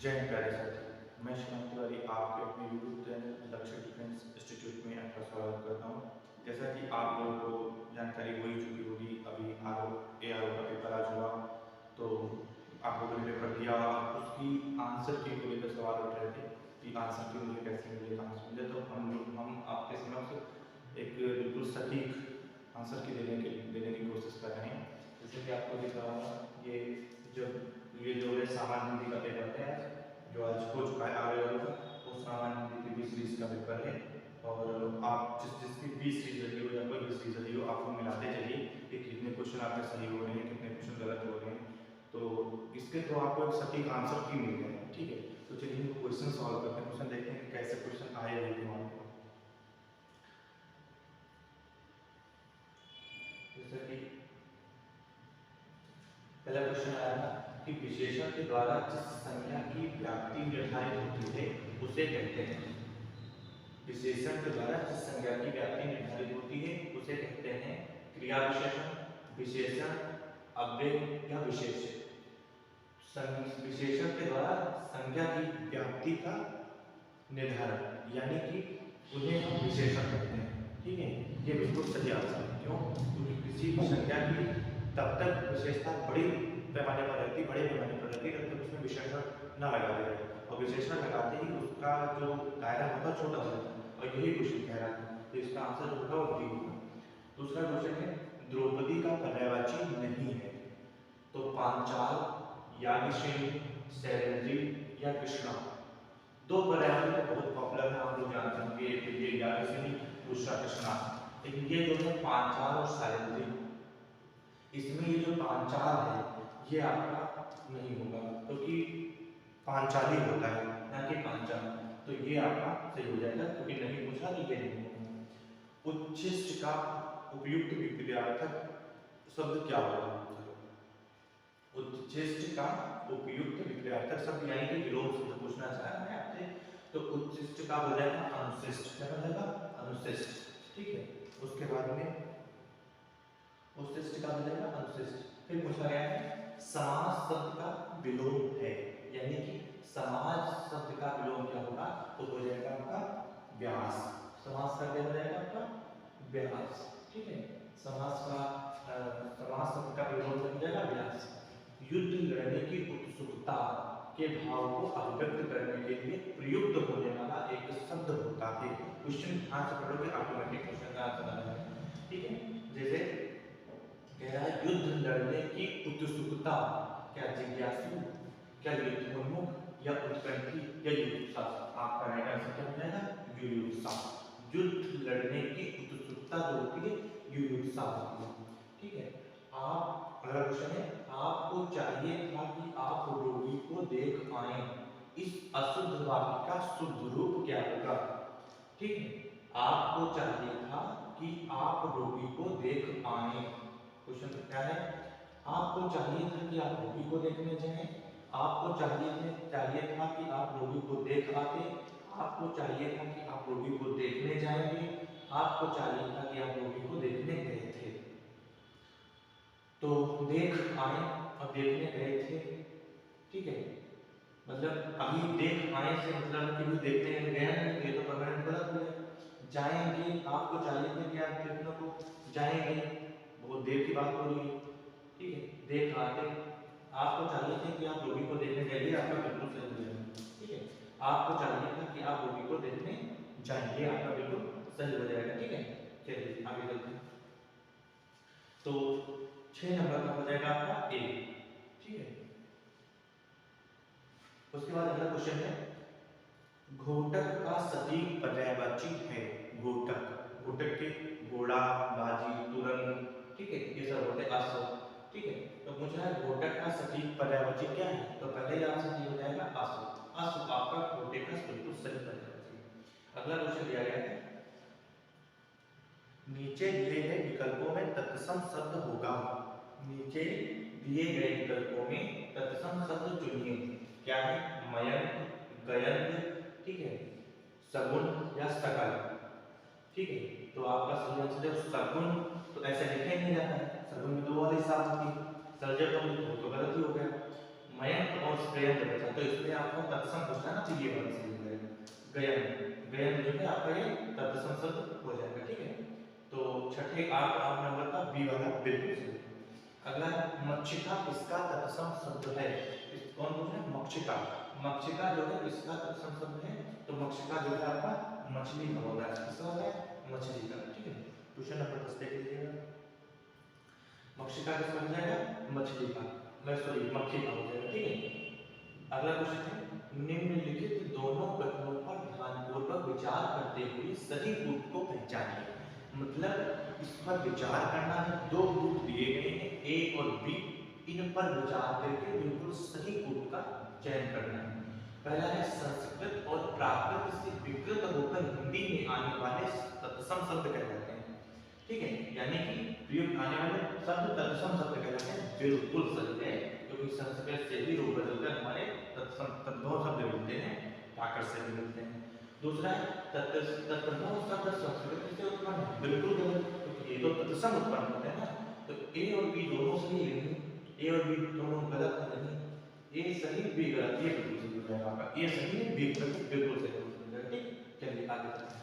जय हिंद प्यारे साथी। मैं शिवांक तिवारी आपके अपने यूट्यूब चैनल लक्ष्य डिफेंस इंस्टीट्यूट में आपका स्वागत करता हूं। जैसा कि आप लोगों को जानकारी हो ही चुकी होगी, अभी ARO का पेपर आज हुआ, तो आप लोगों ने पेपर दिया, उसकी आंसर की को लेकर सवाल उठ रहे थे कि आंसर की मुझे कैसे मिले, कहाँ से मिले। तो हम आपके समक्ष एक बिल्कुल सटीक आंसर की देने की कोशिश कर रहे हैं। जैसे कि आपको दिख रहा होगा, ये जो है सामान्य हिंदी का पेपर है जो आज हो चुका है आगे का, वो सामान्य हिंदी की 20 सीरीज का पेपर है। और आप जिसकी 20 सीरीज रही हो या कोई भी सीरीज रही हो, आपको मिलाते चलिए कि कितने क्वेश्चन आपके सही हो रहे हैं, कितने क्वेश्चन गलत हो रहे हैं। तो इसके तो आपको एक सटीक आंसर की मिल गया है, ठीक है। तो चलिए हम क्वेश्चन सॉल्व करते हैं, क्वेश्चन देखते हैं कि कैसे क्वेश्चन आए हुए थे वहाँ पे। जैसे कि पहला क्वेश्चन आया था कि विशेषण के द्वारा जिस संख्या की व्याप्ति निर्धारित होती है उसे कहते हैं। विशेषण के द्वारा जिस संख्या की व्याप्ति निर्धारित होती है उसे कहते हैं क्रिया विशेषण, विशेषण, अव्यय या विशेष्य। विशेषण के द्वारा संख्या की व्याप्ति का निर्धारण, यानी कि उन्हें हम विशेषण कहते हैं, ठीक है। ये बिल्कुल सही आंसर है। क्यों? क्योंकि किसी भी संख्या की तब तक विशेषता बड़े पैमाने पर रहती है जब तक उसमें विशेषण न लगा दे रहे, और विशेषण लगाते ही उसका जो दायरा होता है छोटा हो जाता है, और यही क्वेश्चन कह रहा था। तो इसका आंसर होगा वो डी होगा। दूसरा क्वेश्चन है द्रौपदी का पर्यायवाची नहीं है, तो पांचाल, याज्ञसेनी, शैलेंद्री या कृष्णा। दो पर्यायवाची तो बहुत पॉपुलर है, आप लोग जानते होंगे, ये याज्ञसेनी, दूसरा कृष्णा। लेकिन ये जो है पांचाल और शैलेंद्री, इसमें ये जो पांचाल है ये आपका नहीं होगा, क्योंकि पांचाली होता है ना कि पांचाल। तो ये आपका सही हो जाएगा, क्योंकि नहीं पूछा तो ये नहीं होगा। उच्छिष्ट का उपयुक्त विपरीतार्थक शब्द क्या होगा? उच्छिष्ट का उपयुक्त विपरीतार्थक शब्द यानी कि विलोम शब्द पूछना चाह रहा है आपसे, तो उच्छिष्ट का हो जाएगा अनुशिष्ट। क्या हो जाएगा? अनुशिष्ट, ठीक है। उसके बाद में उच्छिष्ट का हो जाएगा अनुशिष्ट। फिर पूछा गया है समास शब्द का विलोम है, यानी कि समाज शब्द का विलोम क्या होगा? तो हो जाएगा आपका व्यास। समास का क्या हो जाएगा? आपका व्यास, ठीक है। समास शब्द का विलोम हो जाएगा व्यास। युद्ध लड़ने की उत्सुकता के भाव को अभिव्यक्त करने के लिए प्रयुक्त होने वाला एक शब्द होता है। क्वेश्चन ध्यान से पढ़ोगे ऑटोमेटिक क्वेश्चन का आंसर आ जाएगा, ठीक है। जैसे कह रहा है युद्ध लड़ने की उत्सुकता, क्या जिज्ञासु, क्या युद्धोन्मुख या उत्कंठी या युयुत्सा? आपका राइट आंसर क्या हो जाएगा? युयुत्सा। युद्ध लड़ने की उत्सुकता जो होती है युयुत्सा होती है, ठीक है। आप अगला क्वेश्चन है आपको चाहिए था कि आप रोगी को देख आए, इस अशुद्ध वाक्य का शुद्ध रूप क्या होगा? ठीक है, आपको चाहिए था कि आप रोगी को देख आए। क्वेश्चन क्या है? आपको चाहिए था कि आप रोगी को देखने जाएं, आपको चाहिए था कि आप रोगी को देख आते, आपको चाहिए था कि आप रोगी को देखने जाएंगे, आपको चाहिए था कि आप रोगी को देखने गए थे। तो देख आए और देखने गए थे, ठीक है। मतलब अभी देख आए से मतलब कि वो देखने गए हैं, ये तो परमानेंट गलत हो गया। जाएंगे, आपको चाहिए था कि आप देखने को जाएंगे, बहुत देर की बात हो रही है, ठीक है। देख आते, आपको चाहिए था कि आप रोगी को देखने जाइए, आपका बिल्कुल सही हो जाएगा, ठीक है। आपको चाहिए था कि आप रोगी को देखने जाइए, आपका बिल्कुल सही हो जाएगा, ठीक है। चलिए आगे चलते हैं। तो 6 नंबर का हो जाएगा आपका ए, ठीक है। उसके बाद अगला क्वेश्चन है घोटक का सटीक पर्यायवाची है। घोटक, घोटक के घोड़ा, बाजी, तुरंग, ठीक है, ये सब होते हैं अश्व, ठीक है। तो पूछा है घोटक का सटीक पर्यायवाची क्या है? तो पहले ही आंसर ये हो जाएगा अश्व। अश्व आपका घोटक का बिल्कुल सही पर्यायवाची है। अगला क्वेश्चन दिया गया है नीचे दिए गए विकल्पों में तत्सम शब्द होगा। नीचे दिए गए विकल्पों में तत्सम शब्द चुनिए। क्या है? मयंक, गयंत, ठीक है, सगुन या सकल, ठीक है। तो आपका सही आंसर है सगुन। तो ऐसे लिखा ही नहीं जाता है, सगुन में दो वाली साथ होती है, सर्जक तो गलत ही हो गया। मयंक और श्रेयंक बचा, तो इसलिए आपको तत्सम पूछना ना चाहिए वाला सही हो जाएगा। गयन गयन जो है आपका ये तत्सम शब्द हो जाएगा, ठीक है। तो छठे 8 नंबर का बी वाला बिल्कुल सही। अगला है मक्षिका, इसका तत्सम शब्द है। कौन पूछ रहा है? मक्षिका। मक्षिका जो है इसका तत्सम शब्द है, तो मक्षिका जो है आपका मछली का होगा, किसका होगा? मछली का, ठीक है। क्वेश्चन नंबर 10 देख लीजिएगा। मक्षिका किसका हो जाएगा? मछली का, मैं सॉरी मक्खी का हो जाएगा, ठीक है। अगला क्वेश्चन है निम्नलिखित दोनों कथनों पर ध्यानपूर्वक विचार करते हुए सही रूप को पहचानिए। मतलब इस पर विचार करना है, दो रूप दिए गए हैं ए और बी, इन पर विचार करके बिल्कुल सही रूप का चयन करना है। पहला है संस्कृत और प्राकृत से विकृत होकर हिंदी में आने वाले तत्सम शब्द कहलाते हैं, ठीक है। यानी कि प्रयुक्त आने वाले शब्द तत्सम शब्द कहलाते हैं, बिल्कुल सही है, क्योंकि संस्कृत से ही रूप बदलकर हमारे तत्सम तद्भव शब्द मिलते हैं, प्राकृत से भी मिलते हैं। दूसरा है तद्भव शब्द संस्कृत से उत्पन्न है, बिल्कुल गलत, क्योंकि ये तो तत्सम उत्पन्न होते हैं ना। तो ए और बी दोनों सही नहीं, ए और बी दोनों गलत है, नहीं, ए सही बी गलत, ये बिल्कुल सही हो जाएगा आपका, ए सही है बी गलत, बिल्कुल सही हो जाएगा, ठीक। चलिए आगे चलते हैं।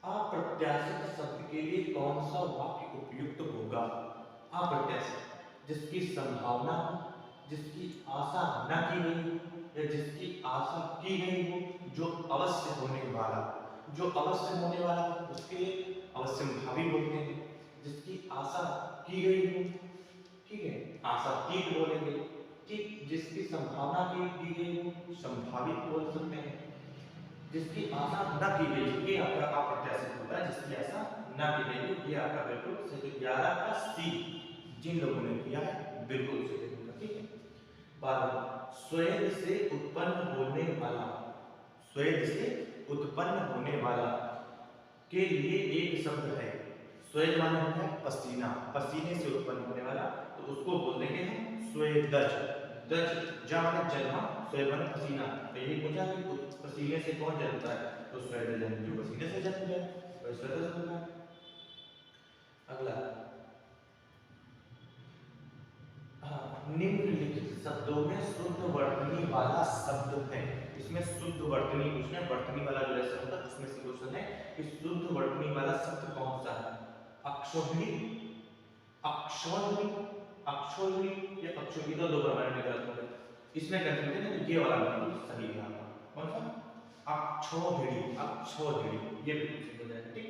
अप्रत्याशित शब्द के लिए कौन सा वाक्य उपयुक्त होगा? अप्रत्याशित, जिसकी संभावना, जिसकी आशा न की गई या जिसकी आशा की गई हो, जो अवश्य होने वाला, जो अवश्य होने वाला उसके अवश्यंभावी बोलते हैं। जिसकी आशा की गई हो, ठीक है, आशा की बोलेंगे, ठीक। जिसकी संभावना की गई हो, संभावित बोल सकते हैं। जिसकी आशा न की गई, ये आपका अप्रत्याशित होता है, जिसकी आशा न की गई हो, ये आपका बिल्कुल सही। 11 का सी जिन लोगों ने किया है बिल्कुल सही होगा, ठीक है। 12 स्वेद से उत्पन्न होने वाला, स्वेद से उत्पन्न होने वाला के लिए एक शब्द है। स्वेद माने होता है पसीना, पसीने से उत्पन्न होने वाला, तो उसको बोल देंगे हम स्वेदज। दज जा माने जन्मा, स्वेद माने पसीना, तो यही पूछा कि पसीने से कौन जन्मता है? तो स्वेदज, जो पसीने से जन्म जाए वह स्वेदज होता है। अगला निम्नलिखित शब्दों में शुद्ध वर्तनी वाला शब्द है। इसमें शुद्ध वर्तनी पूछना है, वर्तनी वाला जो शब्द है उसमें से क्वेश्चन है कि शुद्ध वर्तनी वाला शब्द कौन सा है? अक्षोहिणी, अक्षोहिणी, अक्षोहिणी या अक्षोहिणी, तो दो प्रमाण में गलत होगा, इसमें कंफ्यूजन है, तो ये वाला बिल्कुल सही है आपका। कौन सा? अक्षोहिणी, अक्षोहिणी, ये बिल्कुल सही हो जाएगा, ठीक।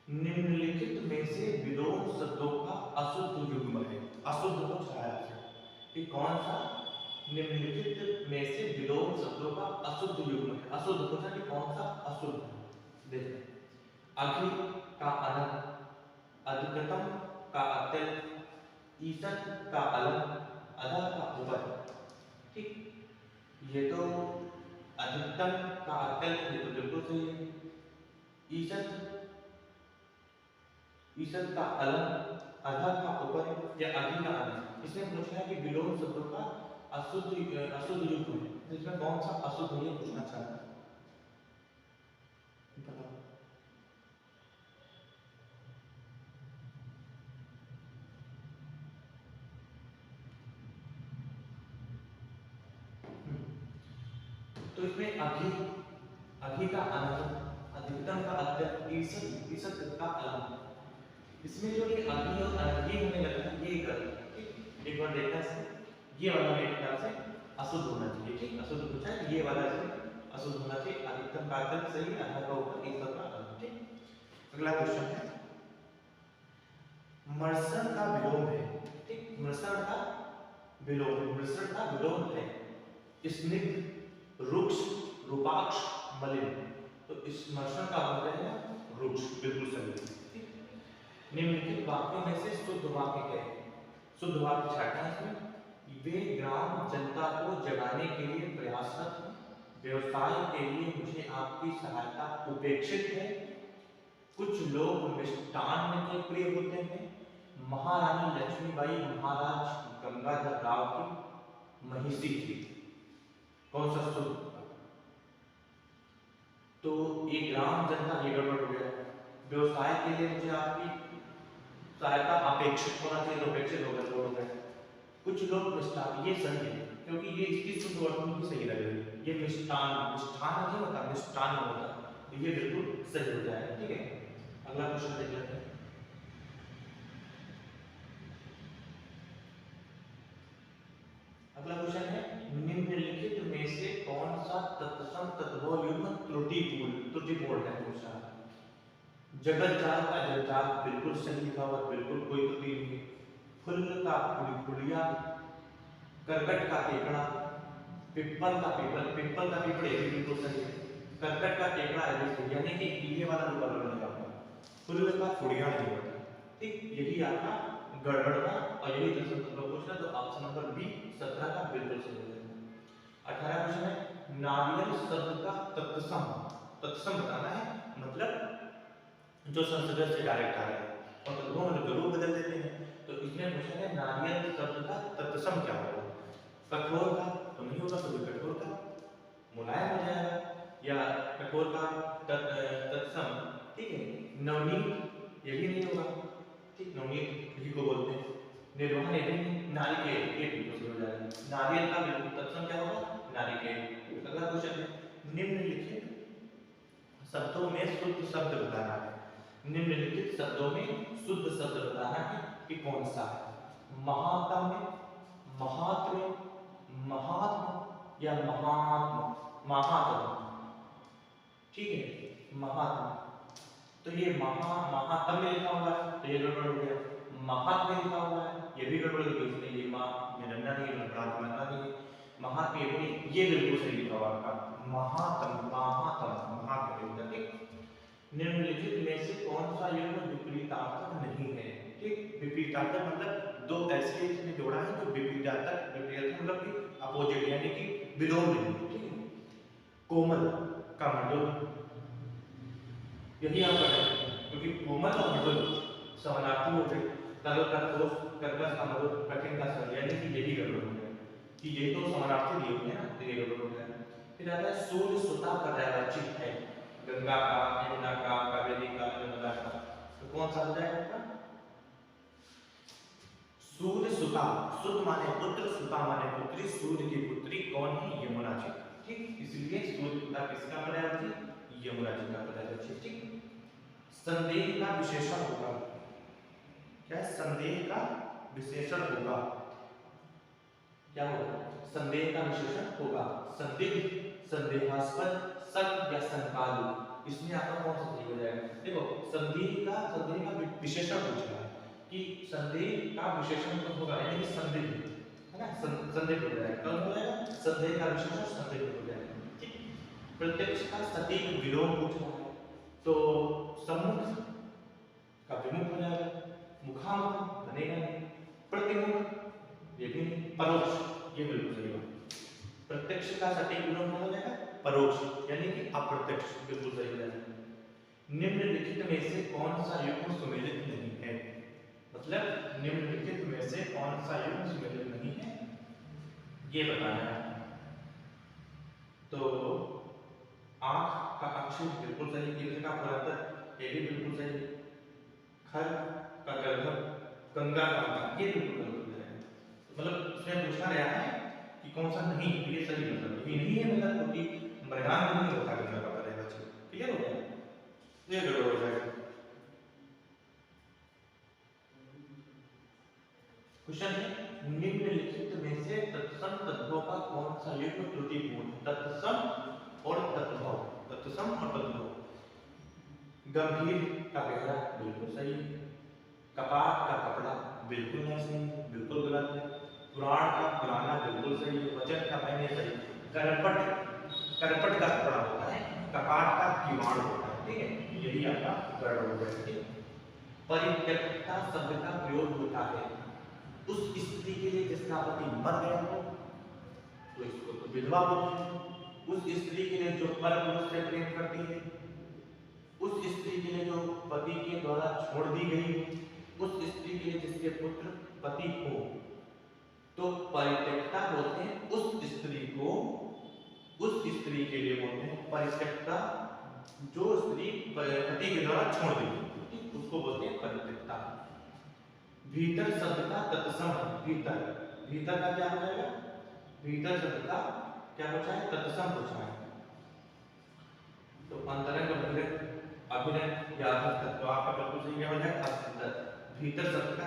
निम्नलिखित में से विलोम शब्दों का अशुद्ध युग्म है। अशुद्ध को छाया है, कि कौन सा निम्नलिखित में से विलोम शब्दों का अशुद्ध युग्म है? अशुद्ध पूछा कि कौन सा अशुद्ध है। देखिए अघि का अनंत, अधिकतम का अत्यंत, ईसत का अलग, अधा का ऊपर, ठीक। ये तो अधिकतम का अत्यंत, ये तो बिल्कुल सही है। ईसत, ईसत का अलग, अधा का ऊपर या अधि का अनंत, इसमें पूछना है कि विलोम शब्दों का अशुद्ध अशुद्ध युग्म है, तो इसमें कौन सा अशुद्ध है ये पूछना चाहता है। तो इसमें अघि, अघि का अनंत, अधिकतम का अत्यंत, ईसत, ईसत का अलग, इसमें जो ये अघि और अनघि होने लगा है ये गलत है, ठीक। एक बार देखना है, ये वाला मेरे ख्याल से अशुद्ध होना चाहिए, ठीक। अशुद्ध पूछा है, ये वाला इसमें अशुद्ध होना चाहिए। अधिकतम का अत्यंत सही है, आधा का ऊपर, ईसत का अलग, ठीक। अगला क्वेश्चन है मृषण का विलोम है, ठीक। मृषण का विलोम, मृषण का विलोम है स्निग्ध, रुक्ष, रूपाक्ष, मलिन, तो इस मर्षण का होता है रुक्ष, बिल्कुल सही। निम्नलिखित वाक्यों में से शुद्ध वाक्य क्या है? शुद्ध वाक्य छाटना है इसमें। वे ग्राम जनता को जगाने के लिए प्रयासरत हैं, व्यवसाय के लिए मुझे आपकी सहायता उपेक्षित है, कुछ लोग मिष्टान्न के प्रिय होते हैं, महारानी लक्ष्मीबाई महाराज गंगाधर राव की महिषी थी। कौन सा शुद्ध? तो ये ग्राम जनता, ये गड़बड़ हो गया। व्यवसाय के लिए मुझे आपकी सहायता अपेक्षित होना चाहिए, तो अपेक्षित हो गया, तो हो गया। कुछ लोग मिष्टान, ये सही है क्योंकि ये इसकी शुद्ध वर्तन भी सही लग रही है। ये मिष्टान, मिष्ठान नहीं होता, मिष्टान होता, तो ये बिल्कुल सही हो जाएगा। ठीक है, अगला क्वेश्चन देख लेते हैं। अगला क्वेश्चन है, निम्नलिखित में से कौन सा तत्सम तद्भव युग्म त्रुटिपूर्ण है क्वेश्चन। जगत जाल का जगजाल बिल्कुल सही लिखा हुआ, बिल्कुल कोई त्रुटि नहीं है। फुल का फुलिया, करकट का केकड़ा, पिप्पल का पीपल, पिप्पल का पीपल ये भी बिल्कुल सही है। करकट का केकड़ा है भी सही, यानी कि ये वाला भी बराबर नहीं आपका। फुल का फुड़िया नहीं होता। ठीक, यही आपका गड़बड़ था और यही क्वेश्चन पूछना, तो ऑप्शन नंबर बी 17 का बिल्कुल सही हो जाएगा। 18 क्वेश्चन है, नारियल शब्द का तत्सम, तत्सम बताना है, मतलब जो संस्कृत से डायरेक्ट आ रहा है और तत्वों में जरूर बदल देते हैं। तो इसमें पूछा है नारियल शब्द का तत्सम क्या होगा। कठोर का तो नहीं होगा, तो कठोर का मुलायम हो जाएगा, या कठोर का तत्सम। ठीक है, नवनीत ये भी नहीं होगा। ठीक, नवनीत किसी को बोलते हैं। निर्वाण ये भी नारिकेल, ये बिल्कुल सही हो जाएगा। नारियल का बिल्कुल तत्सम क्या होगा, नारिकेल। अगला क्वेश्चन है, निम्नलिखित शब्दों में शुद्ध शब्द बताना है। निम्नलिखित शब्दों में शुद्ध शब्द बताना है कि कौन सा है। महात्म्य, महात्म्य, महात्म या महात्म, महात्म। ठीक है, महात्म, तो ये महात्म्य लिखा हुआ है तो ये गड़बड़ हो गया। महात्म्य लिखा हुआ है ये भी गड़बड़ हो गई, इसलिए ये मां निरंजना नहीं है, प्रार्थना नहीं है। महात्म्य ये बिल्कुल सही लिखा हुआ आपका, महात्म, महात्म, महात्म्य। ठीक, निम्नलिखित में से कौन सा युग्म विपरीतार्थक नहीं है। ठीक, विपरीतार्थक मतलब दो ऐसे इसमें जोड़ा है जो विपरीतार्थक, विपरीतार्थक मतलब कि अपोजिट, यानी कि विलोम नहीं। ठीक है, कोमल का मृदुल, यही आप पढ़ें, क्योंकि कोमल और मृदुल समानार्थी हो गए। तरल का ठोस, कर्कश का मृदुल, कठिन का सरल, यानी कि यही गड़बड़ हो गया कि ये तो समानार्थी दिए हुए हैं ना, तो ये गड़बड़ हो गया। फिर आता है सूर्य सुता पर्यायवाची है, गंगा का, यमुना का, कावेरी का, नर्मदा का, तो कौन सा हो जाएगा। सूर्य सुता, सुत माने पुत्र, सुता माने पुत्री, सूर्य की पुत्री कौन है, यमुना जी। ठीक, इसलिए सूर्य सुता किसका पर्यायवाची, यमुना जी का पर्यायवाची। ठीक, संदेह का विशेषण होगा, क्या संदेह का विशेषण होगा, क्या होगा, संदेह का विशेषण होगा। संदिग्ध, संदेहास्पद, शक या शंकालु, इसमें आपका कौन सा सही हो जाएगा। देखो संदेह का विशेषण पूछ रहा है कि संदेह का विशेषण तो होगा, यानी संदिग्ध है ना, संदिग्ध हो जाएगा। कौन हो जाएगा, संदेह का विशेषण संदिग्ध हो जाएगा। ठीक, प्रत्यक्ष का सटीक विलोम पूछ रहा है, तो सम्मुख का विमुख हो जाएगा, मुखामुख बनेगा नहीं, प्रतिमुख ये भी नहीं, परोक्ष ये बिल्कुल सही बात। प्रत्यक्ष का सटीक विलोम हो जाएगा परोक्ष, यानी कि अप्रत्यक्ष, बिल्कुल सही हो जाएगा। निम्नलिखित में से कौन सा युग्म सुमेलित नहीं है, मतलब निम्नलिखित में से कौन सा युग्म सुमेलित नहीं है ये बताना है। तो आंख का अक्षर बिल्कुल सही, दीर्घ का पुरातन ये भी बिल्कुल सही, खर का गर्भ, गंगा का ये बिल्कुल गलत हो जाएगा। मतलब उसमें पूछा गया है कि कौन सा नहीं, ये सही मतलब ये नहीं है, मतलब क्योंकि मैदान में नहीं होता गंगा का पर्यायवाची। क्लियर हो गया, ये गड़बड़ हो जाएगा। क्वेश्चन है, निम्नलिखित में से तत्सम तद्भव का कौन सा युग्म त्रुटिपूर्ण। तत्सम और तद्भव, तत्सम और तद्भव। गंभीर का गहरा बिल्कुल सही, कपाट का कपड़ा बिल्कुल नहीं सही, बिल्कुल गलत है। पुराण का पुराना बिल्कुल सही है, वचन का मैंने सही। करपट, करपट का कपड़ा होता है, कपाट का किवाड़ होता है। ठीक है, यही आपका गड़बड़ हो गया। परित्यक्ता शब्द का प्रयोग होता है उस स्त्री के लिए जिसका पति मर गया हो, तो इसको तो विधवा बोलते हैं। उस स्त्री के लिए जो पर पुरुष से प्रेम करती है, उस स्त्री के लिए जो पति के द्वारा छोड़ दी गई हो, उस स्त्री के लिए जिसके पुत्र पति हो, तो परित्यक्ता बोलते हैं उस स्त्री को, उस स्त्री के लिए बोलते हैं परित्यक्ता जो स्त्री पति के द्वारा छोड़ दी, उसको बोलते हैं परित्यक्ता। भीतर शब्द का तत्सम, भीतर भीतर का क्या हो जाएगा, भीतर शब्द का क्या बचा है, तत्सम बचा है। तो अंतरंग अभिरक्त अभिरक्त या अभ्यंतर, तो आपका बिल्कुल सही क्या हो जाएगा, अभ्यंतर। भीतर शब्द का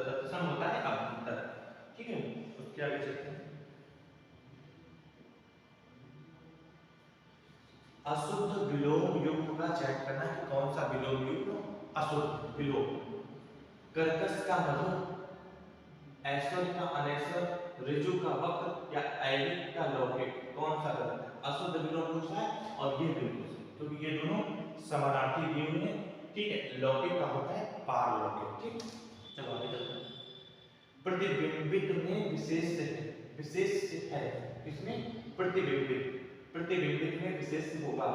तत्सम होता है अभ्यंतर, ठीक है। उसके आगे चलते हैं। अशुद्ध विलोम युक्त का चयन करना है कि कौन सा विलोम युक्त अशुद्ध विलोम। कर्कश का मधुर, ऐश्वर्य का अनैश्वर, ऋजु का वक्र या ऐविक का लौकिक, कौन सा गलत है? अशुद्ध विलोम पूछा है और ये बिल्कुल सही, क्योंकि ये दोनों समानार्थी दिए हुए हैं, ठीक है। लौकिक का होता है पारलौकिक, ठीक। चलो आगे चलते हैं। प्रतिबिंबित में विशेष है, विशेष है किसमें, प्रतिबिंबित, प्रतिबिंबित में विशेष होगा।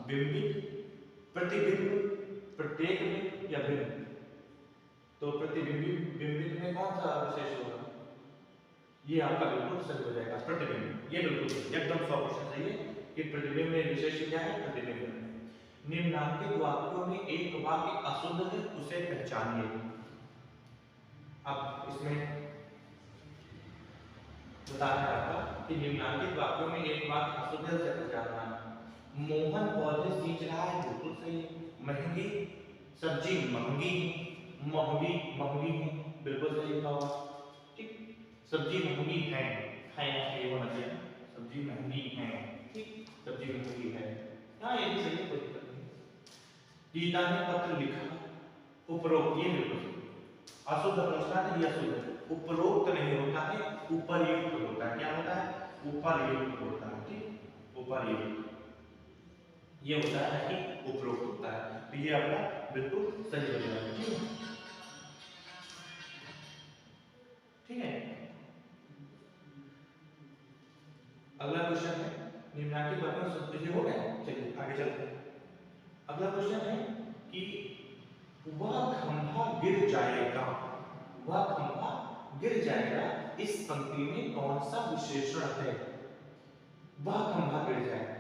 बिंबित, प्रतिबिंब, प्रत्येक बिंब या बिंब, तो प्रतिबिंबित बिंबित में कौन सा विशेष होगा, ये आपका बिल्कुल सही हो जाएगा, प्रतिबिंब। ये बिल्कुल एकदम 100% सही है कि प्रतिबिंब में विशेष क्या है, प्रतिबिंब। निम्नांकित वाक्यों में एक वाक्य अशुद्ध है, उसे पहचानिए। अब इसमें बताना है आपका कि निम्नांकित वाक्यों में एक वाक्य अशुद्ध है, उसे पहचानना है। मोहन पौधे सींच रहा है, बिल्कुल सही है। महंगी सब्जी महंगी, महंगी महंगी है, बिल्कुल सही लिखा होगा, ठीक। सब्जी महंगी है, ये होना चाहिए, सब्जी महंगी है, ठीक, सब्जी महंगी है, हाँ ये भी सही है, कोई दिक्कत नहीं। गीता ने पत्र लिखा, उपरोक्त, ये बिल्कुल सही। अशुद्ध पूछना है, ये अशुद्ध है, उपरोक्त नहीं होता है, उपर्युक्त होता है। क्या होता है, उपर्युक्त होता है, ठीक, उपर्युक्त ये होता है कि उपरोक्त होता है, तो ये आपका बिल्कुल सही हो जाएगा, ठीक है, ठीक है। अगला क्वेश्चन है, निम्नांकित वाक्यों में सत्य हो गया, चलिए आगे चलते हैं। अगला क्वेश्चन है कि वह खंभा गिर जाएगा, वह खंभा गिर जाएगा, इस पंक्ति में कौन सा विशेषण है? वह खंभा गिर जाएगा,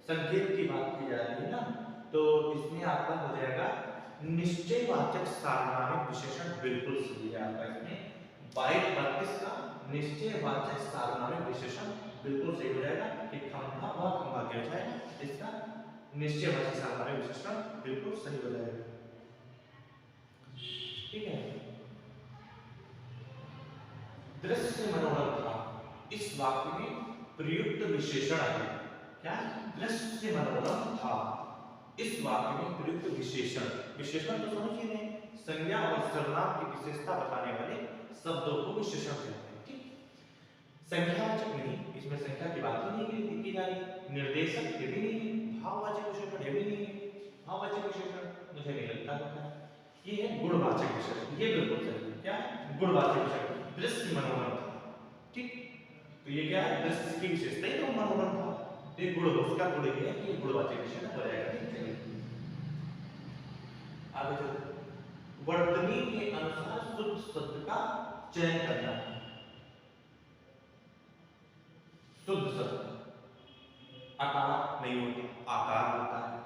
संकेत की बात की जा रही है ना, तो इसमें आपका हो जाएगा निश्चयवाचक सार्वनामिक विशेषण, बिल्कुल सही है आपका। इसमें 22-32 का निश्चयवाचक सार्वनामिक विशेषण बिल्कुल सही हो जाएगा कि खंभा, वह खंभा गिर जाएगा, इसका निश्चयवाचक सार्वनामिक विशेषण बिल्कुल सही हो जाएगा, ठीक है। दृश्य मनोरम था, इस वाक्य में प्रयुक्त विशेषण है क्या, दृश्य मनोरम था, इस वाक्य में प्रयुक्त विशेषण, विशेषण तो समझिए नहीं, संज्ञा और सर्वनाम की विशेषता बताने वाले शब्दों को विशेषण कहते हैं, ठीक। संख्यावाचक नहीं, इसमें संख्या की बात ही नहीं की जा रही, निर्देशक ये भी नहीं है, भाववाचक विशेषण ये भी नहीं है, भाववाचक विशेषण मुझे नहीं लगता होता है, ये है गुणवाचक विशेषण, ये बिल्कुल सही है, क्या है, गुणवाचक विशेषण। दृश्य मनोरम था, ठीक, तो ये क्या है, दृश्य की विशेषता ही तो मनोरम था, ये गुण, उसका गुण ये है कि गुणवाचक विशेषण हो जाएगा, ठीक। चलिए आगे चलते हैं। वर्तनी के अनुसार शुद्ध शब्द का चयन करना है, शुद्ध शब्द आकार नहीं होता, आकार होता है।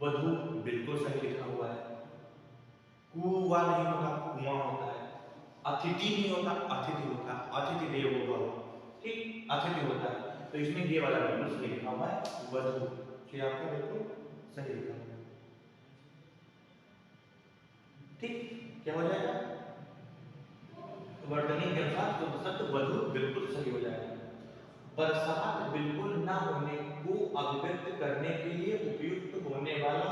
वधु बिल्कुल सही लिखा हुआ है, कुआ नहीं होता, कुआं होता है। अतिथि नहीं होता, अतिथि होता है, अतिथि देवो भव, ठीक, अतिथि होता है, तो इसमें ये वाला बिल्कुल सही लिखा हुआ है, वधु, ये आपका बिल्कुल सही लिखा हुआ है, ठीक। क्या हो जाएगा, वर्तनी के अनुसार शुद्ध शब्द वधु बिल्कुल सही हो जाएगा। बरसात बिल्कुल ना होने को अभिव्यक्त करने के लिए उपयुक्त होने वाला,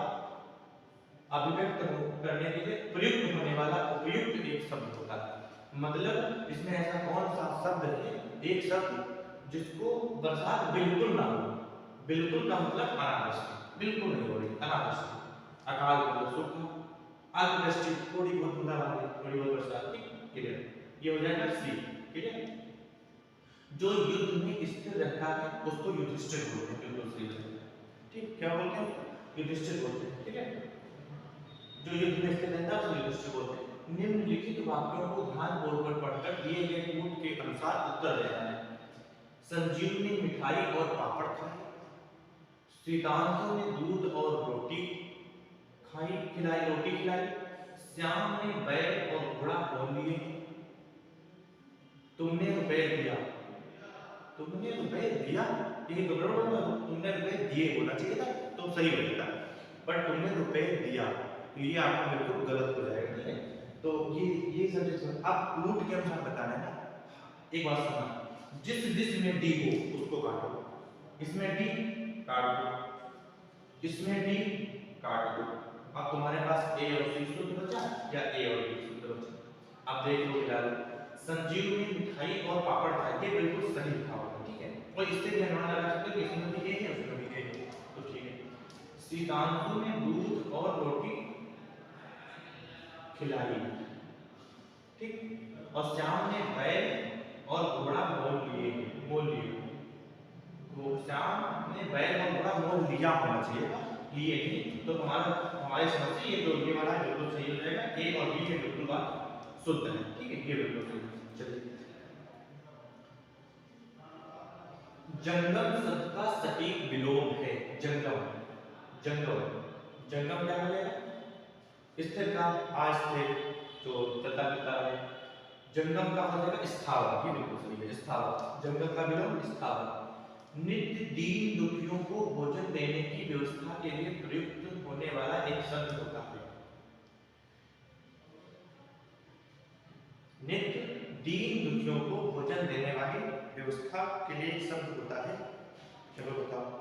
अभिव्यक्त करने के लिए प्रयुक्त होने वाला उपयुक्त एक शब्द होता है। मतलब इसमें ऐसा कौन सा शब्द है, एक शब्द जिसको बरसात बिल्कुल ना हो, बिल्कुल का मतलब अनावश्यक, बिल्कुल नहीं हो रही, अनावश्यक, अकाल मतलब सूखा, अल्पवृष्टि थोड़ी बहुत बूंदा बांदी, थोड़ी बहुत बरसात, ठीक, क्लियर, ये हो जाएगा सी, ठीक है। जो युद्ध में स्थिर रहता है उसको युधिष्ठिर बोलते हैं, बिल्कुल सही है, ठीक, क्या बोलते हैं उसको, युधिष्ठिर बोलते हैं, ठीक है। जो युद्ध में स्थिर रहता है उसको युधिष्ठिर बोलते हैं। निम्नलिखित वाक्यों को ध्यानपूर्वक पढ़कर दिए गए कूट के अनुसार उत्तर देना है। संजीवनी मिठाई और पापड़ खाए, श्रीकांत ने दूध और रोटी खाई, खिलाई, रोटी खिलाई, श्याम ने बैल और घोड़ा मोल लिए, तुमने रुपए दिया, तुमने रुपए दिया, ये गड़बड़ बोला, तुमने रुपए दिए बोलना चाहिए था तो सही हो जाता, बट तुमने रुपए दिया तो ये आपका बिल्कुल गलत हो जाएगा, ठीक है। तो ये सेंटेंस आप रूट के अनुसार बताना है ना। एक बात सुनना, जिस में डी हो उसको काटो, इसमें डी काट दो, इसमें डी काट दो, अब तुम्हारे पास ए और सी शुद्ध बचा या ए और बी शुद्ध बचा। अब देख लो फिलहाल संजीव ने मिठाई और पापड़ खाए, ये बिल्कुल सही लिखा होगा, ठीक है। और इससे भी अनुमान लगा सकते हो कि इसमें भी ए है उसमें भी ए है, तो ठीक है। सीतांशु ने दूध और रोटी खिलाई, ठीक, और श्याम ने बैल और घोड़ा मोल लिए, तो श्याम ने बैल और घोड़ा मोल लिया होना चाहिए, लिए नहीं, तो हमारे समझ से ये जो ये वाला है बिल्कुल सही हो जाएगा, ए और बी में बिल्कुल बात शुद्ध है, ठीक है, ये बिल्कुल सही है। चलिए, जंगम शब्द का सटीक विलोम है जंगम, जंगम, जंगम क्या बोलेगा, स्थिर का अस्थिर जो चलता फिरता है, जंगम का हो जाएगा स्थावर, ये बिल्कुल सही है, स्थावर, जंगम का विलोम स्थावर। नित्य दीन दुखियों को भोजन देने की व्यवस्था के लिए प्रयुक्त होने वाला एक शब्द होता है, नित्य दीन दुखियों को भोजन देने वाली व्यवस्था के लिए एक शब्द होता है, चलो बताओ।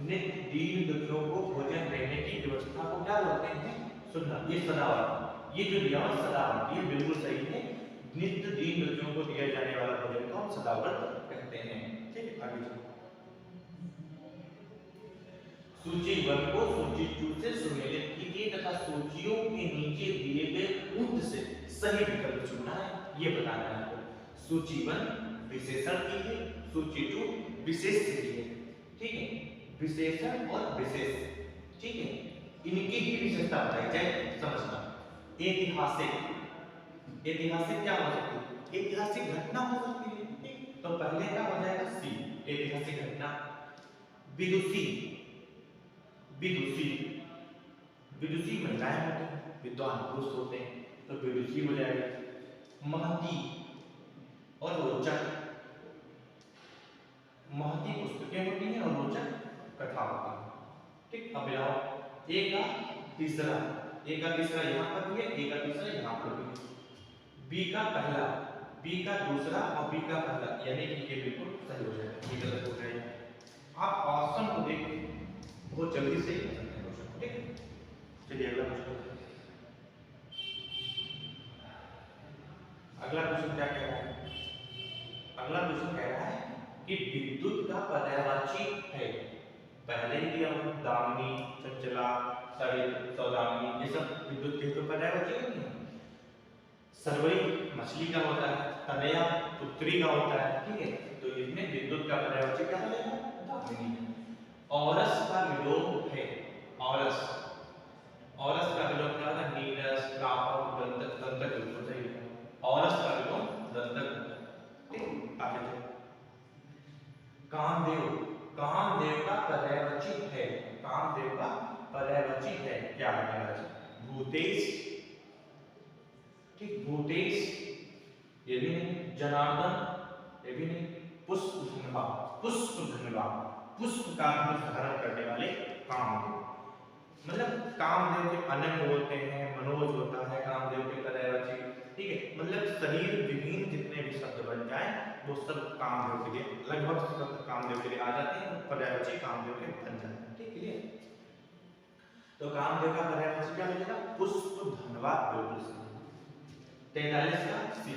नित्य दीन दुखियों को भोजन देने की व्यवस्था को क्या बोलते हैं, सुनना, ये सदाव्रत, ये जो दिया हुआ सदाव्रत, ये बिल्कुल सही है, नित्य दीन दुखियों को दिया जाने वाला भोजन को हम सदाव्रत कहते हैं, ठीक है। आगे चलो, सूची 1 को सूची 2 से सुमेलित कीजिए तथा सूचियों के नीचे दिए गए उक्त से सही विकल्प चुनना है, ये बताना है आपको। सूची 1 विशेषण की है, सूची 2 विशेष की है, ठीक है, विशेषण और विशेष, ठीक है, इनकी ही विशेषता बताई जाए, समझना। ऐतिहासिक, ऐतिहासिक क्या हो सकती है, ऐतिहासिक घटना हो सकती है, ठीक, तो पहले क्या हो जाएगा सी, ऐतिहासिक घटना। विदुषी, विदुषी, विदुषी महिलाएं होती हैं, विद्वान पुरुष होते हैं, तो विदुषी हो जाएगा। महती और रोचक, महती पुस्तकें होती हैं और रोचक कथा होती है, ठीक। अब आओ ए का तीसरा, ए का तीसरा यहाँ पर भी है, ए का तीसरा यहाँ पर भी है, बी का पहला, बी का दूसरा और बी का पहला, यानी कि ये बिल्कुल सही हो जाएगा, ये गलत हो जाएगा। आप ऑप्शन को देखिए बहुत जल्दी से कर सकते हैं क्वेश्चन, ठीक। चलिए अगला क्वेश्चन, अगला क्वेश्चन क्या कह रहा है, अगला क्वेश्चन कह रहा है कि विद्युत का पर्यायवाची है, पहले ही दिया हुआ दामिनी, चंचला, सौदामिनी, ये सब विद्युत के तो पर्यायवाची होती है। सरवरी मछली का होता है, तनया पुत्री का होता है, ठीक है, तो इसमें विद्युत का पर्यायवाची क्या हो जाएगा, दामिनी। औरस का विलोम है, औरस, औरस का विलोम क्या होता है, नीरस, प्रापक, दंतक, दंतक बिल्कुल सही है, औरस का विलोम दंतक होता है, ठीक। आगे चलो, कामदेव, कामदेव का पर्यायवाची है, कामदेव का पर्यायवाची है, क्या है महाराज, भूतेश, ठीक, भूतेश, ये भी नहीं, जनार्दन, ये भी नहीं, पुष्प धनवा, पुष्प धनवा, पुष्प का धारण करने वाले कामदेव, मतलब कामदेव के अनंग होते हैं, मनोज होता है कामदेव के पर्यायवाची, ठीक है, मतलब शरीर विहीन जितने भी शब्द बन जाए वो सब कामदेव के लिए, लगभग सब कामदेव के लिए आ जाते हैं, पर्यायवाची कामदेव के बन जाते हैं, ठीक है। तो कामदेव का पर्यायवाची क्या मिलेगा, पुष्प धनवा, बिल्कुल सही। 43 का सी,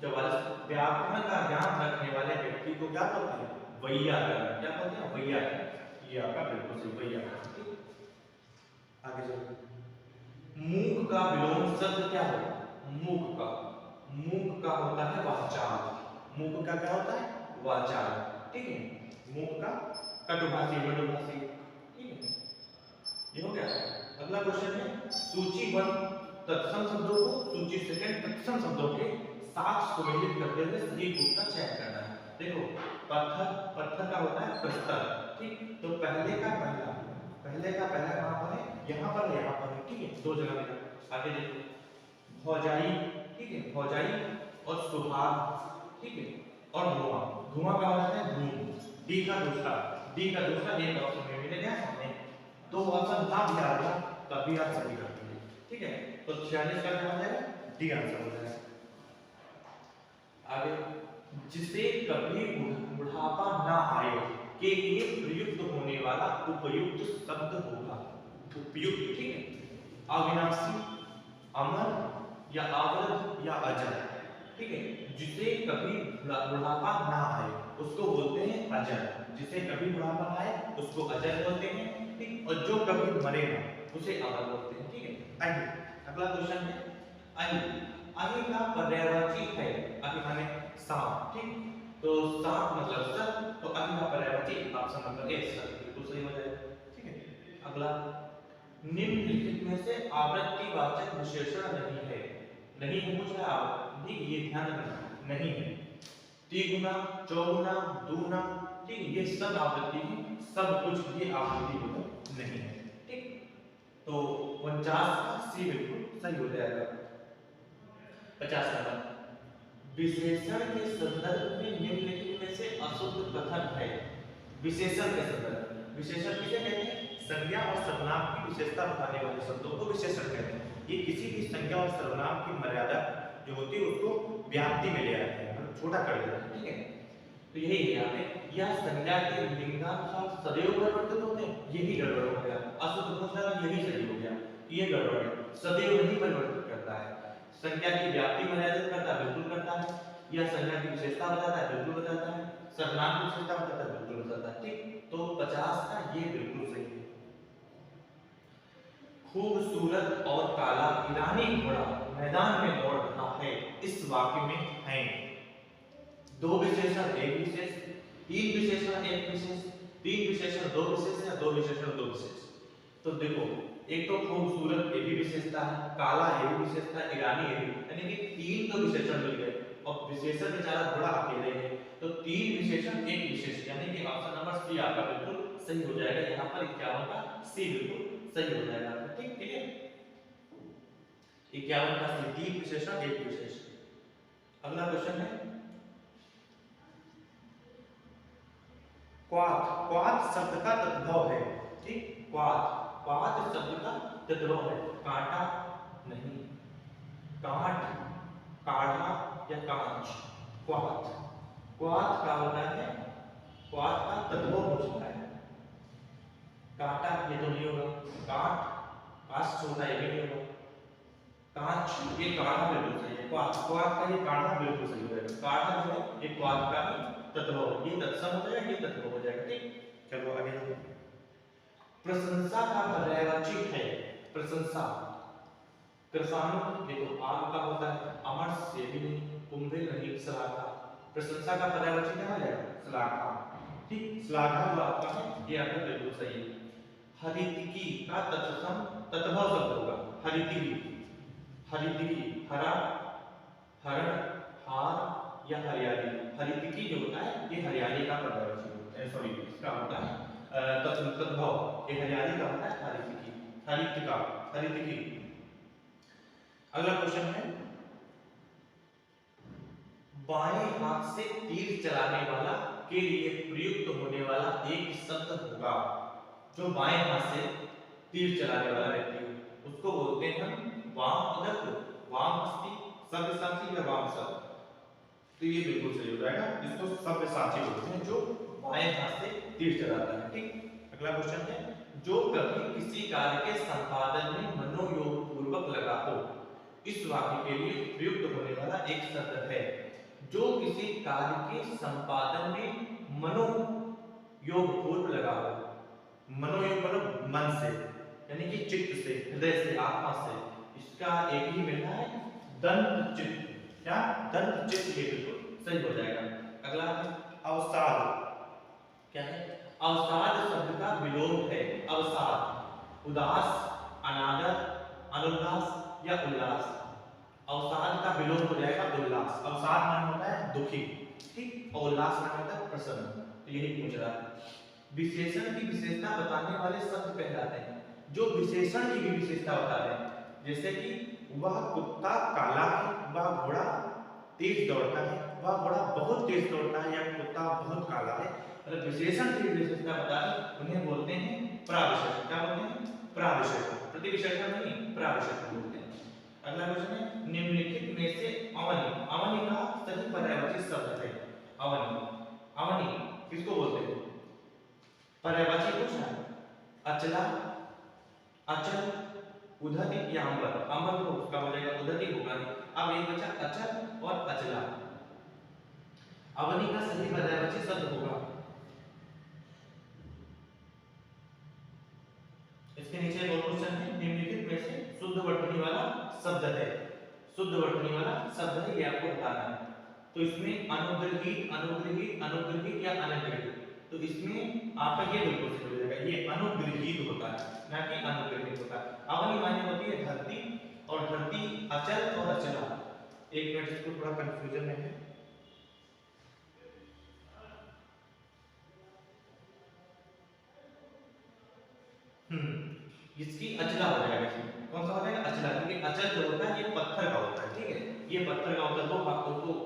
44 व्याकरण का ज्ञान रखने वाले व्यक्ति को क्या बोलते हैं, वैयाकरण, क्या बोलते हैं, वैयाकरण, ये आपका बिल्कुल सही वैयाकरण, ठीक। आगे चलो, मूक का विलोम शब्द क्या होगा, मूक का, मूक का होता है वाचाल, मूक का क्या होता है, वाचाल, ठीक है, मूक का कटुभाषी, मृदुभाषी, ठीक है, ये हो गया। अगला क्वेश्चन है सूची 1 तत्सम शब्दों को सूची सेकंड तत्सम शब्दों के साथ सुमेलित करते हुए सही रूप का चयन करना है। देखो पत्थर, पत्थर का होता है प्रस्तर, ठीक, तो पहले का पहला कहां पर है, यहाँ पर है, ठीक है, दो जगह मिला। आगे देखो भौजाई, ठीक है, भौजाई और सुहाग, ठीक है, और धुआं, धुआं का होता है धूम। डी का दूसरा एक ऑप्शन में मिलेगा हमने, दो ऑप्शन ना भी आ गया तभी आप सही कर देंगे, ठीक है। तो 46 का क्या हो जाएगा, डी आंसर हो जाएगा। आगे जिसे कभी बुढ़ापा ना आए के लिए प्रयुक्त होने वाला उपयुक्त शब्द होगा। उपयुक्त, ठीक है, अविनाशी, अमर या अवध या अजर, ठीक है। जिसे कभी बुढ़ापा ना आए उसको बोलते हैं अजर, जिसे कभी बुढ़ापा ना आए उसको अजर बोलते हैं, ठीक, और जो कभी मरेगा उसे अमर बोलते हैं, ठीक है। आइए अगला क्वेश्चन है अहि। अहि का पर्यायवाची है, अहि माने सांप, ठीक, तो सांप मतलब सर, तो अहि का पर्यायवाची ऑप्शन नंबर ए सर बिल्कुल सही हो जाएगा, ठीक है। अगला निम्नलिखित में से आवृत्तिवाचक विशेषण नहीं है, नहीं है पूछ रहा है, ठीक, ये ध्यान रखना नहीं है। तिगुना, चौगुना, दुना, ठीक, ये सब आवृत्ति है, सब कुछ ये आवृत्ति होता नहीं है, ठीक। तो 49 का सी बिल्कुल सही हो जाएगा। 50 नंबर विशेषण के संदर्भ में निम्नलिखित में से अशुद्ध कथन है। विशेषण के संदर्भ, विशेषण किसे कहते हैं, संज्ञा और सर्वनाम की विशेषता बताने वाले शब्दों को विशेषण कहते हैं। ये किसी भी संज्ञा और सर्वनाम की मर्यादा जो होती है उसको व्याप्ति में ले आते हैं, मतलब छोटा कर देते हैं, ठीक है। तो यही है यहाँ पे, यह संज्ञा के लिंगानुसार सदैव परिवर्तित होते हैं, यही गड़बड़ हो गया। अशुद्ध पूछना यही सही हो गया, ये गड़बड़ है, सदैव नहीं परिवर्तित करता है। संज्ञा की व्याप्ति मर्यादित करता है, बिल्कुल करता है। यह संज्ञा की विशेषता बताता है, बिल्कुल बताता है। सर्वनाम की विशेषता बताता है, बिल्कुल बताता है, ठीक। तो 50 का ये बिल्कुल सही है। खूबसूरत और काला ईरानी घोड़ा मैदान में दौड़ रहा है, इस वाक्य में है दो विशेषण एक विशेष, तीन विशेषण एक विशेष, तीन विशेषण दो विशेष या दो विशेषण दो विशेष। तो देखो एक तो खूबसूरत ये भी विशेषता है, काला ये भी विशेषता है, ईरानी ये भी, यानी कि तीन तो विशेषण मिल गए और विशेषण बेचारा घोड़ा अकेले है, तो तीन विशेषण एक विशेष, यानी कि ऑप्शन नंबर सी आपका बिल्कुल सही हो जाएगा। यहाँ पर 51 का सी बिल्कुल सही हो जाएगा, ठीक, ठीक है। 51 का सी, तीन विशेषण एक विशेष। अगला क्वेश्चन है क्वाथ, क्वाथ शब्द का तद्भव है, ठीक, क्वाथ, क्वाथ शब्द का तद्भव है, कांटा नहीं, कांट, काढ़ा या कांच, क्वाथ, क्वाथ का होता है, क्वाथ का तद्भव पूछता है। कांटा ये तो नहीं होगा, काट, कास्ट होता है ये नहीं होगा, कांच ये काढ़ा बिल्कुल सही है, क्वाथ, क्वाथ का ये काढ़ा बिल्कुल सही हो जाएगा। काढ़ा जो है ये क्वाथ का ही तद्भव, ये तत्सम हो जाएगा, ये तद्भव हो जाएगा, ठीक। चलो आगे देखो, प्रशंसा का पर्यायवाची है, प्रशंसा, कृषाणु ये तो आग का होता है, अमर ये भी नहीं, कुंभे नहीं, श्लाघा, प्रशंसा का पर्यायवाची क्या हो जाएगा, श्लाघा, ठीक, श्लाघा जो आपका है ये आपका बिल्कुल सही है। हरितिकी का तत्सम तद्भव शब्द होगा, हरितिकी, हरितिकी, हरा, हरण, हार या हरियाली। हरितिकी जो होता है ये हरियाली का पर्यायवाची होता है, सॉरी इसका होता है तद्भव, ये हरियाली का होता है हरितिकी, हरितिका, हरितिकी। अगला क्वेश्चन है बाएं हाथ से तीर चलाने वाला के लिए प्रयुक्त होने वाला एक शब्द होगा। जो बाएं हाथ से तीर चलाने वाला व्यक्ति है उसको बोलते हैं हम वाम उदक, वाम हस्ती, सव्यसाची या वाम शब्द। तो ये बिल्कुल सही हो जाएगा, इसको सव्यसाची बोलते हैं जो बाएं हाथ से तीर चलाता है, ठीक। अगला क्वेश्चन है जो कभी किसी कार्य के संपादन में मनोयोग पूर्वक लगा हो, इस वाक्य के लिए प्रयुक्त होने वाला एक शब्द है। जो किसी कार्य के संपादन में मनोयोग पूर्वक लगा हो, मनोयोग मतलब मन से, यानी कि चित्त से, हृदय से, आत्मा से, इसका एक ही मिलना है दंत चित्त, क्या दंत चित्त, ये बिल्कुल सही हो जाएगा। अगला है अवसाद, क्या है, अवसाद शब्द का विलोम है, अवसाद, उदास, अनादर, अनुल्लास, या उल्लास। अवसाद का विलोम हो जाएगा उल्लास। अवसाद माने होता है दुखी, ठीक, और उल्लास माने होता है प्रसन्न। तो यही पूछ रहा है। विशेषण की विशेषता बताने वाले शब्द कहलाते हैं, जो विशेषण की भी विशेषता बताते हैं। जैसे कि वह कुत्ता काला है, वह घोड़ा तेज दौड़ता है, वह घोड़ा बहुत तेज दौड़ता है, या कुत्ता बहुत काला है। मतलब विशेषण की विशेषता बताकर उन्हें बोलते हैं प्राविशेषण। क्या बोलते हैं? प्राविशेषण। प्रतिविशेषण नहीं, प्राविशेषण बोलते हैं। अगला क्वेश्चन है, निम्नलिखित में से अवनि, अवनि का सही पर्यायवाची शब्द है। अवनि, अवनि किसको बोलते हैं? पर्यायवाची पूछना है। अचला, अचल, उद्धति या अंबर। अंबर तो उसका हो जाएगा, उद्धति होगा नहीं। अब एक बचा अचल और अचला। अवनि का सही पर्यायवाची शब्द होगा, इसके नीचे एक और क्वेश्चन है, निम्नलिखित में से शुद्ध वर्तनी वाला शब्द है। शुद्ध वर्तनी वाला शब्द है, ये आपको बताना है। तो इसमें अनुग्रहित, अनुग्रहित, अनुग्रहित या अनग्रहित। तो इसमें आपका ये बिल्कुल सही हो जाएगा, ये अनुग्रहित होता है, ना कि अनुग्रहित होता है। अवनि माने होती है धरती, और धरती अचल और अचला। एक मिनट, इसको थोड़ा कंफ्यूजन में है। इसकी अचला हो जाएगा। इसमें कौन सा हो जाएगा? अचला, क्योंकि अचल जो होता है ये पत्थर का होता है, ठीक है, ये पत्थर का होता है। तो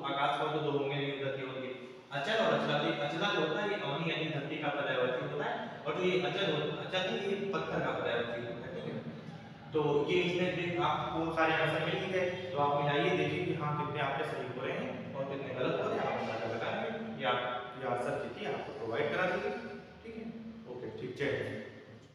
आकाश का तो दो होंगे नहीं, धरती होंगे। अचल और अचला, तो अचला जो होता है ये अवनि यानी धरती का पर्यायवाची होता है, और जो ये अचल होता है, अचल ये पत्थर का पर्यायवाची होता है, ठीक है। तो ये इसमें देख आपको सारे आंसर मिल ही गए, तो आप मिलाइए, देखिए कि हाँ कितने आपके सही हो रहे हैं और कितने गलत हो रहे हैं। आप बता बताएंगे, ये आप ये आंसर देखिए आपको प्रोवाइड करा देंगे, ठीक है। ओके, ठीक, जय हिंद।